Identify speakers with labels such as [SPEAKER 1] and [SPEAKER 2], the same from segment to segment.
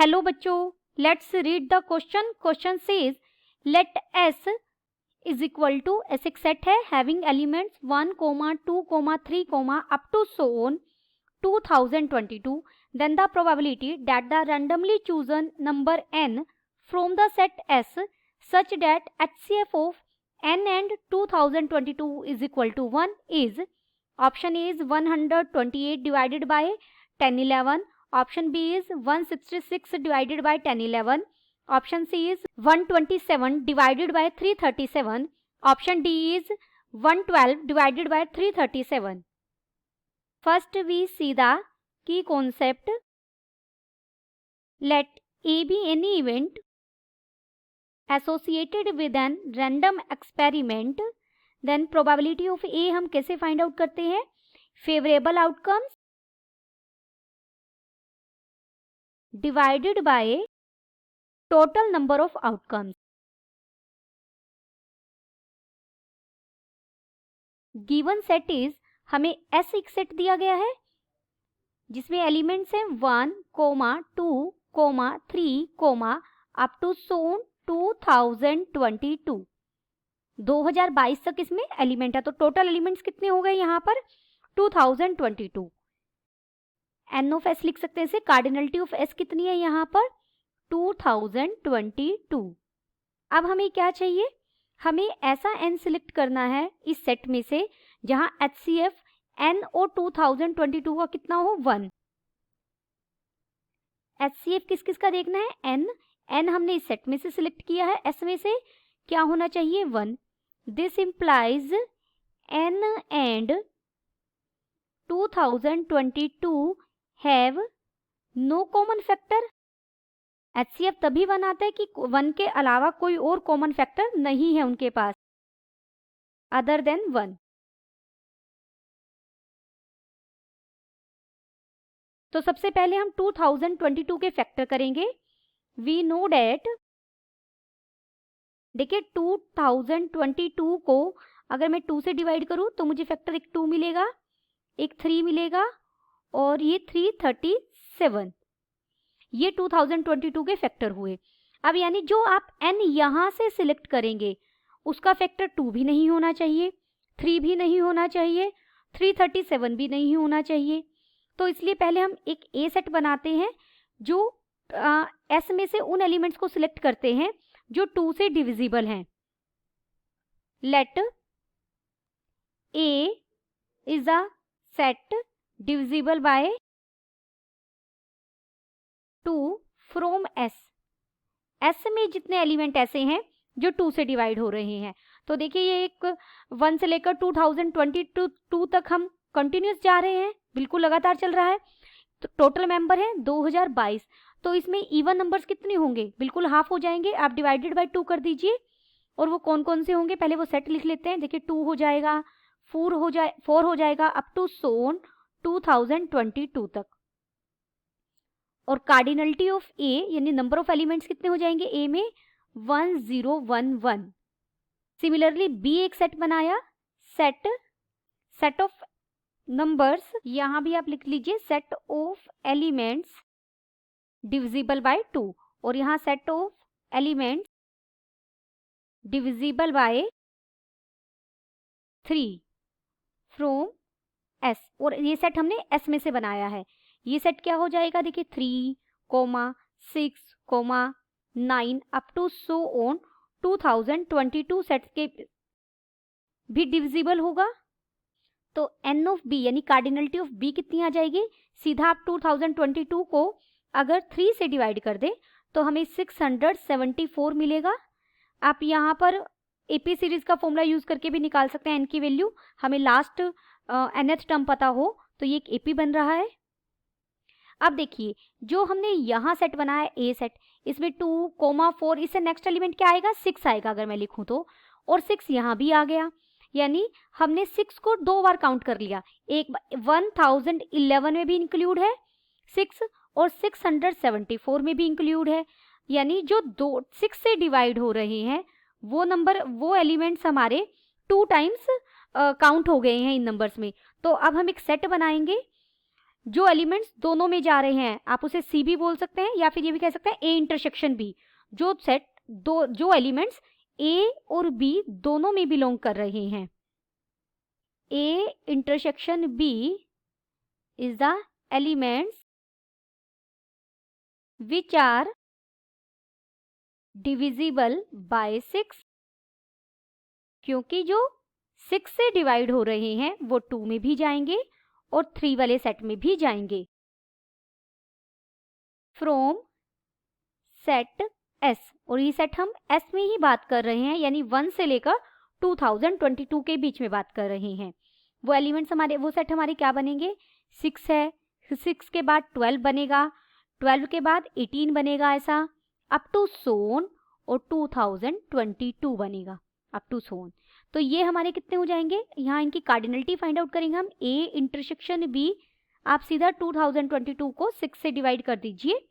[SPEAKER 1] Hello बच्चों, let's read the question. Question says late S is equal to S एक set है having elements 1, 2, 3, up to so on 2022. Then the probability that the randomly chosen number n from the set S such that HCF of n and 2022 is equal to 1 is. Option A is 128 divided by 1011. Option B is 166 divided by 1011. Option C is 127 divided by 337. Option D is 112 divided by 337. First we see the key concept. Let A be any event associated with an random experiment. Then probability of A हम कैसे find out करते हैं? Favorable outcomes divided by total number of outcomes. Given set is, हमें S एक set दिया गया है जिसमें एलिमेंट्स हैं 1, 2, 3, अप टू सोन 2022. 2022 तक इसमें एलिमेंट है, तो टोटल एलिमेंट्स कितने हो गए यहाँ पर 2022. N ऑफ S लिख सकते हैं इसे. कार्डिनलिटी ऑफ S कितनी है यहाँ पर 2022. अब हमें क्या चाहिए, हमें ऐसा n सिलेक्ट करना है इस सेट में से जहां HCF n और 2022 का कितना हो 1. HCF किस किस का देखना है n हमने इस सेट में से सिलेक्ट किया है, S में से क्या होना चाहिए 1. This implies n and 2022 have no common factor. HCF तभी 1 आता है कि 1 के अलावा कोई और कॉमन फैक्टर नहीं है उनके पास अदर देन 1. तो सबसे पहले हम 2022 के फैक्टर करेंगे. वी नो डेट, देखिए 2022 को अगर मैं 2 से डिवाइड करूं तो मुझे फैक्टर एक 2 मिलेगा, एक 3 मिलेगा और ये 337. ये 2022 के फैक्टर हुए. अब यानी जो आप n यहां से सिलेक्ट करेंगे उसका फैक्टर 2 भी नहीं होना चाहिए, 3 भी नहीं होना चाहिए, 337 भी नहीं होना चाहिए. तो इसलिए पहले हम एक A सेट बनाते हैं जो S में से उन एलिमेंट्स को सिलेक्ट करते हैं जो 2 से डिविजिबल हैं. Let A is a set divisible by 2 from S. S में जितने एलिमेंट ऐसे हैं जो 2 से डिवाइड हो रहे हैं. तो देखिए ये एक 1 से लेकर 2022 तक हम कंटिन्यूस जा रहे हैं, बिल्कुल लगातार चल रहा है. तो टोटल मेंबर है 2022. तो इसमें इवन नंबर्स कितने होंगे, बिल्कुल हाफ हो जाएंगे. आप डिवाइडेड बाय 2 कर दीजिए. और वो कौन कौन से होंगे पहले वो सेट लिख लेते हैं. देखिए 2 हो जाएगा, 4 हो जाएगा अप टू सोन 2022 तक. और कार्डिनलिटी ऑफ A यानी नंबर ऑफ एलिमेंट्स कितने हो जाएंगे A में 1011. सिमिलरली B एक सेट बनाया, सेट ऑफ नंबर्स, यहां भी आप लिख लीजिए set of elements divisible by 2 और यहां set of elements divisible by 3 from S. और ये सेट हमने S में से बनाया है. ये सेट क्या हो जाएगा देखिए 3, 6, 9 up to so on 2022 sets के भी डिविजिबल होगा. तो N ऑफ B यानी कार्डिनलिटी ऑफ B कितनी आ जाएगी, सीधा आप 2022 को अगर 3 से डिवाइड कर दे तो हमें 674 मिलेगा. आप यहाँ पर AP सीरीज का फॉर्मूला यूज करके भी निकाल सकते हैं n की वैल्यू. हमें लास्ट nth टर्म पता हो तो ये एक AP बन रहा है. अब देखिए जो हमने यहाँ सेट बनाया A सेट, इसमें 2, 4, इससे नेक्स्ट एलिमेंट क्या आएगा 6 आएगा अगर मैं लिखूं तो. और 6 यहाँ भी आ गया, यानी हमने 6 को 2 बार काउंट कर लिया. एक 1011 में भी इंक्लूड है 6 और 674 में भी इंक्लूड है. यानी जो 6 से डिवाइड हो रहे हैं वो नंबर, वो एलिमेंट्स हमारे 2 टाइम्स काउंट हो गए हैं इन नंबर्स में. तो अब हम एक सेट बनाएंगे जो एलिमेंट्स दोनों में जा रहे हैं, आप उसे सी भी बोल सकते हैं या फिर ये भी कह सकते हैं ए इंटरसेक्शन बी, जो सेट जो एलिमेंट्स ए और बी दोनों में बिलोंग कर रहे हैं। A intersection B is the elements which are divisible by 6, क्योंकि जो 6 से डिवाइड हो रहे हैं वो 2 में भी जाएंगे और 3 वाले सेट में भी जाएंगे। फ्रॉम सेट एस, और ये सेट हम एस में ही बात कर रहे हैं, यानी 1 से लेकर 2022 के बीच में बात कर रहे हैं। वो एलिमेंट्स हमारे, वो सेट हमारे क्या बनेंगे, 6 है, 6 के बाद 12 बनेगा, 12 के बाद 18 बनेगा, ऐसा अप टू सोन, और 2022 बनेगा अप टू सोन। तो ये हमारे कितने हो जाएंगे, यहाँ इनकी कार्डिनलिटी फाइंड आउट करेंगे हम। ए इंटरसेक्शन बी, आप सीधा 2022 को 6 से डिवाइड कर दीजिए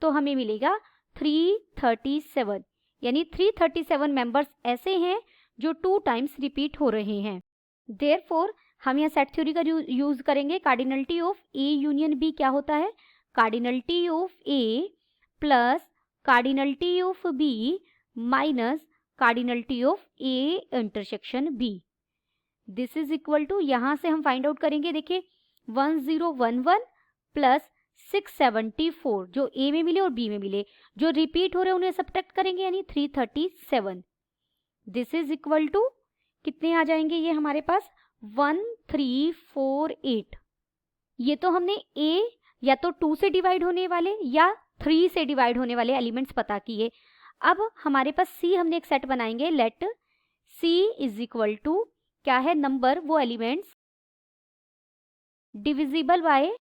[SPEAKER 1] तो हमें मिलेगा 337, यानी 337 मेंबर्स ऐसे हैं जो 2 टाइम्स रिपीट हो रहे हैं। देयरफॉर हम यहाँ सेट थ्योरी का यूज करेंगे। Cardinality of A union B क्या होता है, cardinality of A plus cardinality of B minus cardinality of A intersection B. This is equal to, यहां से हम फाइंड आउट करेंगे, देखिए 1011 प्लस 674 जो ए में मिले और बी में मिले, जो रिपीट हो रहे हैं उन्हें सब्ट्रैक्ट करेंगे, यानी 337। दिस इज इक्वल टू कितने आ जाएंगे ये हमारे पास, 1348। ये तो हमने ए या तो 2 से डिवाइड होने वाले या 3 से डिवाइड होने वाले एलिमेंट्स पता किए। अब हमारे पास सी, हमने एक सेट बनाएंगे, let C is equal to क्या है, नंबर, वो एलिमेंट्स डिविजिबल बाय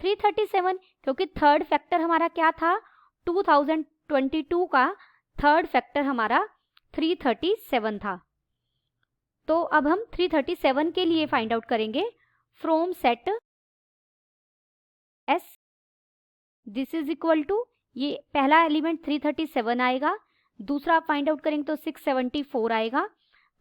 [SPEAKER 1] 337, क्योंकि थर्ड फैक्टर हमारा क्या था, 2022 का थर्ड फैक्टर हमारा 337 था। तो अब हम 337 के लिए फाइंड आउट करेंगे from set S. This is equal to, ये पहला एलिमेंट 337 आएगा, दूसरा फाइंड आउट करेंगे तो 674 आएगा,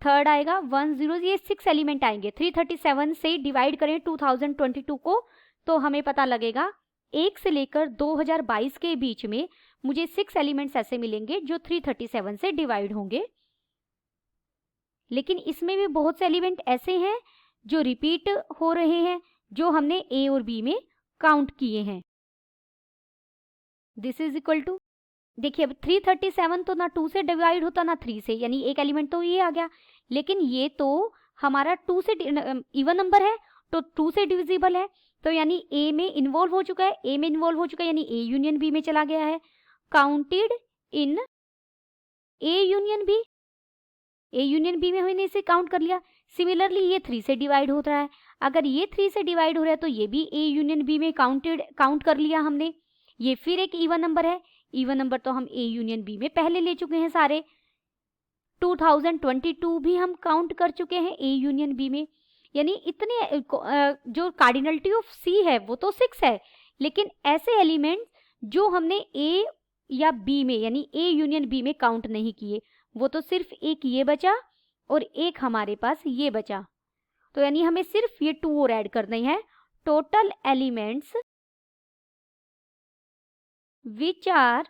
[SPEAKER 1] थर्ड आएगा 10, ये 6 एलिमेंट आएंगे। 337 से डिवाइड करें 2022 को तो हमें पता लगेगा 1 से लेकर 2022 के बीच में मुझे 6 एलिमेंट्स ऐसे मिलेंगे जो 337 से डिवाइड होंगे। लेकिन इसमें भी बहुत से एलिमेंट ऐसे हैं जो रिपीट हो रहे हैं, जो हमने ए और बी में काउंट किए हैं। दिस इज इक्वल टू, देखिए अब 337 तो ना 2 से डिवाइड होता ना 3 से, यानी एक एलिमेंट तो ये आ गया, लेकिन ये तो हमारा 2 से इवन नंबर है तो 2 से डिविजिबल है, तो यानी ए में इन्वॉल्व हो चुका है, ए में इन्वॉल्व हो चुका है, यानी ए यूनियन बी में चला गया है, counted in A union B, A union B में हमने इसे काउंट कर लिया। सिमिलरली ये 3 से डिवाइड हो रहा है, अगर ये 3 से डिवाइड हो रहा है तो ये भी ए यूनियन बी में काउंट कर लिया हमने। ये फिर एक इवन नंबर है, इवन नंबर तो हम ए यूनियन बी में पहले ले चुके हैं सारे। 2022 भी हम काउंट कर चुके हैं ए यूनियन बी में, यानी इतने जो कार्डिनलिटी ऑफ सी है वो तो 6 है, लेकिन ऐसे एलिमेंट जो हमने ए या बी में यानी ए यूनियन बी में काउंट नहीं किए, वो तो सिर्फ एक ये बचा और एक हमारे पास ये बचा। तो यानी हमें सिर्फ ये 2 और ऐड करने हैं। Total elements which are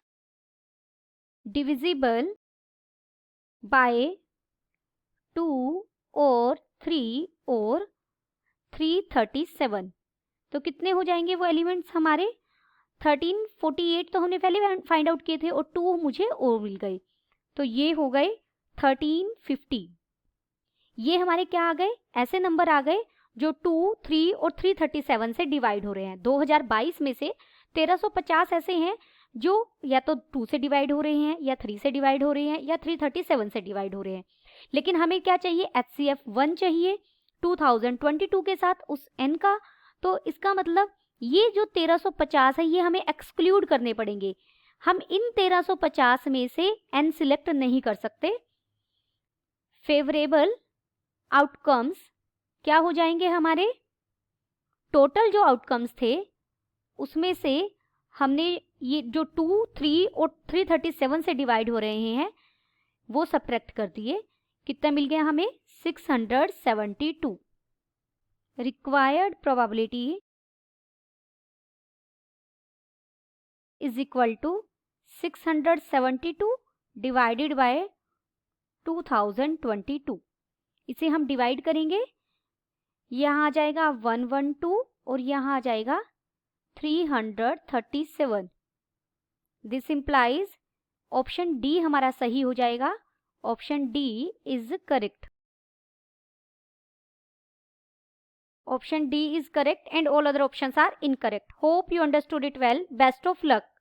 [SPEAKER 1] divisible by 2 और 3 और 337, तो कितने हो जाएंगे वो एलिमेंट्स हमारे, 1348 तो हमने पहले फाइंड आउट किए थे और 2 मुझे और मिल गए, तो ये हो गए 1350। ये हमारे क्या आ गए, ऐसे नंबर आ गए जो 2, 3 और 337 से डिवाइड हो रहे हैं। 2022 में से 1350 ऐसे हैं जो या तो 2 से डिवाइड हो रहे हैं या 3 से डिवाइड हो रहे हैं या 337 से डिवाइड हो रहे हैं। लेकिन हमें क्या चाहिए, HCF 1 चाहिए 2022 के साथ उस n का। तो इसका मतलब ये जो 1350 है ये हमें एक्सक्लूड करने पड़ेंगे। हम इन 1350 में से n सिलेक्ट नहीं कर सकते। फेवरेबल आउटकम्स क्या हो जाएंगे हमारे, टोटल जो आउटकम्स थे उसमें से हमने ये जो 2, 3 और 337 से डिवाइड हो रहे हैं वो सब्ट्रैक्ट कर दिए। कितना मिल गया हमें, 672। Required probability is equal to 672 divided by 2022। इसे हम डिवाइड करेंगे, यहाँ आ जाएगा 112 और यहाँ आ जाएगा 337। दिस इम्प्लाइज ऑप्शन डी हमारा सही हो जाएगा। Option D is correct. Option D is correct and all other options are incorrect. Hope you understood it well. Best of luck.